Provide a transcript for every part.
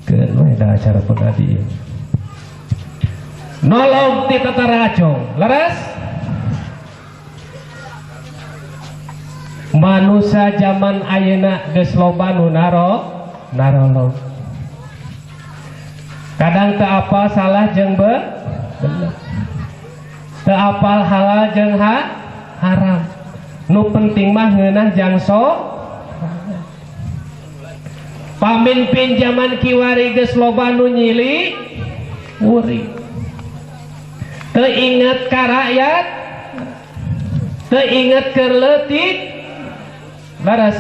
ada acara penadi nolong ti tata racong leres manusia zaman ayeuna geus loba nu narolog kadang teu apal salah jeung bener teu apal halal jeung haram nu penting mah ngeunah jang pamimpin zaman kiwari geus loba nu nyili wuri teu inget ka rakyat teu inget keur leutik baras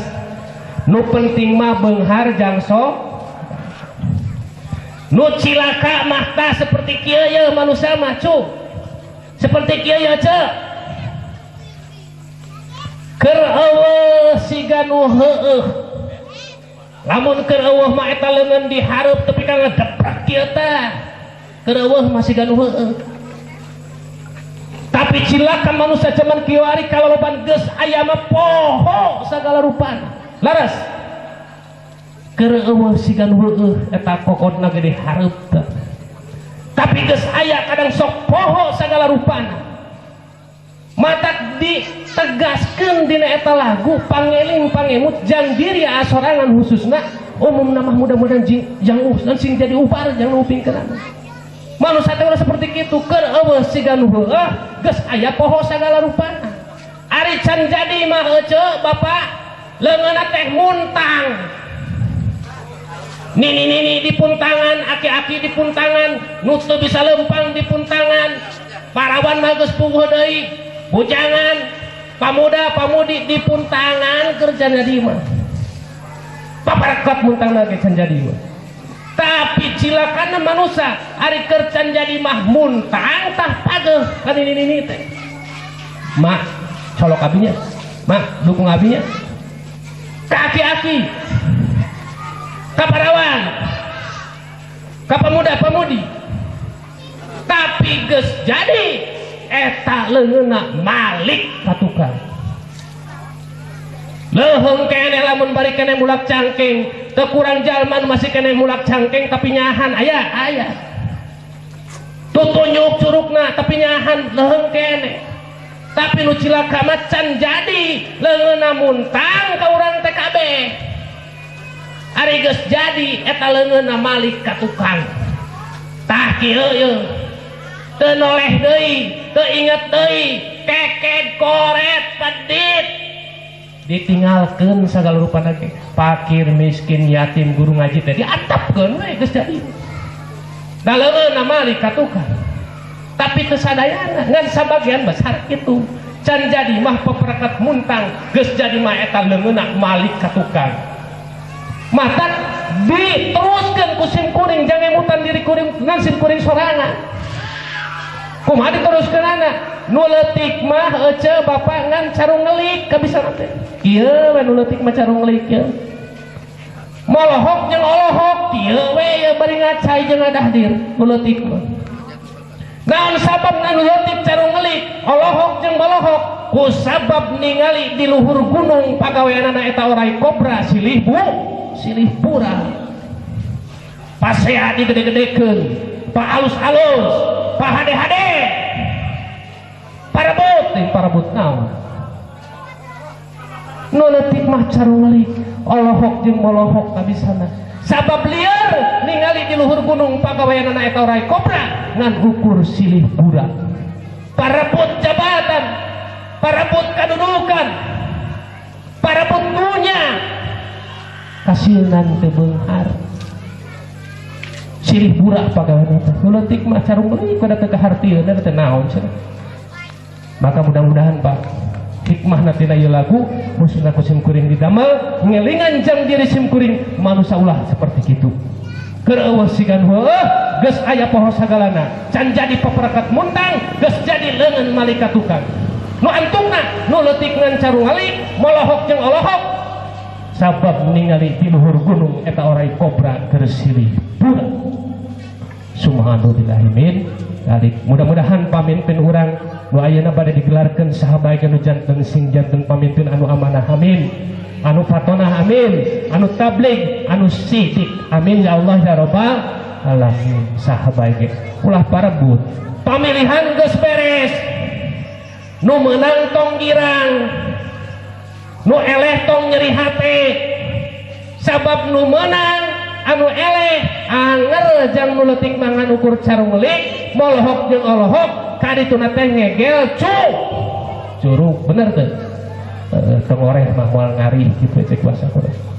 nu penting mah beunghar jang nu cilaka mah tah seperti kieu ye manusia mah cu seperti kieu ye ce keur eueuh siga nu heueuh lamun keur eueuh mah eta leungeun dihareup tapi ka ngedeprak kieu teh keur eueuh mah siga nu heueuh tapi cilaka manusia zaman kiwari kaloloban geus aya mah poho sagala rupana laras keur eueuh siga nu heueuh eta kokodna ge dihareup teh tapi geus aya kadang sok poho sagala rupana matak ditegaskeun dina eta lagu pangeling pangemut jang diri asorangan khususna umumna mah mudah-mudahan jang sing jadi ubar jang upingkeun manusia teh seperti kitu keur eueuh siga nu heueuh geus aya poho sagala rupana ari can jadi mah euceu bapak leungeunna teh muntang nini di puntangan aki-aki di puntangan nu teu bisa lempang di puntangan parawan mah geus puguh deui bujangan pamuda pamudi di puntangan kerja jadi mah paparakot muntang lagi can jadi mah tapi cilakana manusia ari keur can jadi mah muntang tah pageuh kan ini teh mak colok abinya mak dukung abinya ka aki-aki ka parawan ka pamuda pamudi tapi geus jadi eta leungeunna malik ka tukang leuheung keneh lamun bari keneh mulak cangking teu kurang jalma masih keneh mulak cangking tapi nyahan aya tutunyuk curugna tapi nyahan leuheung keneh tapi nu cilaka mah can jadi leungeunna muntang ka urang teh kabeh ari geus jadi eta leungeunna malik ka tukang tah kieu ye teu noleh deui teu inget deui keked koret pedit ditinggalkeun sagala rupana ge fakir miskin yatim guru ngaji teh diantapkeun we geus jadi da leungeunna malik ka tukang tapi teu sadayana ngan sabagian besar kitu can jadi mah paparakat muntang geus jadi mah eta leungeunna malik ka tukang mata diteruskeun ku sim kuring jangan emutan diri kuring ngan sim kuring sorangan kumaha diteruskeun anak nu leutik mah euceu bapak ngan carung ngelik kabisa teh kieu we nu leutik mah carung ngelik kieu molohok jeung olohok kieu we ye bari ngacai jeung ngadahdir nu leutik mah naon sabab nu leutik carung ngelik olohok jeung molohok ku sabab ningali di luhur gunung pagaweanana eta orai kobra silih pura pasea digede-gedekeun pa alus-alus pa hade-hade parabut naon nu leutik mah carung ngelik olohok jeung molohok kabisana sabab lieur ningali di luhur gunung pagaweanana eta orai kobra ngan ukur silih pura parabut jabatan parabut kadudukan parabut dunya kasieunan teu beunghar silih pura pagaweana teh nu leutik mah carung ngelik kudu teu kahartieun teh naon cenah maka mudah-mudahan Pak hikmah tina ieu lagu musna ku sim kuring didamel ngelingan jang diri sim kuring manusia ulah seperti kitu keur eueuh sigan heueuh geus aya poho sagalana can jadi paparakat muntang geus jadi leungeun malika tukang nu antungna nu leutik ngan carung alik molohok jeung olohok sabab ningali di luhur gunung eta orai kobra keur silih pura subhanallahi min dalik mudah-mudahan pamimpin urang nu ayeuna bade digelarkeun saha bae anu janten sing janten pamimpin anu amanah amin, anu fatonah amin, anu tabligh anu sidik amin ya Allah ya rabbal alamin. Saha bae ge ulah parebut pamilihan geus beres, nu meunang tong girang, nu eleh tong nyeri hate, sabab nu meunang anu eleh anger jang nu leutik mangan ukur carunglik molohok jeung olohok kadituna teh ngegel curug bener teh tengoreh mah moal ngari gitu cek bahasa Korea.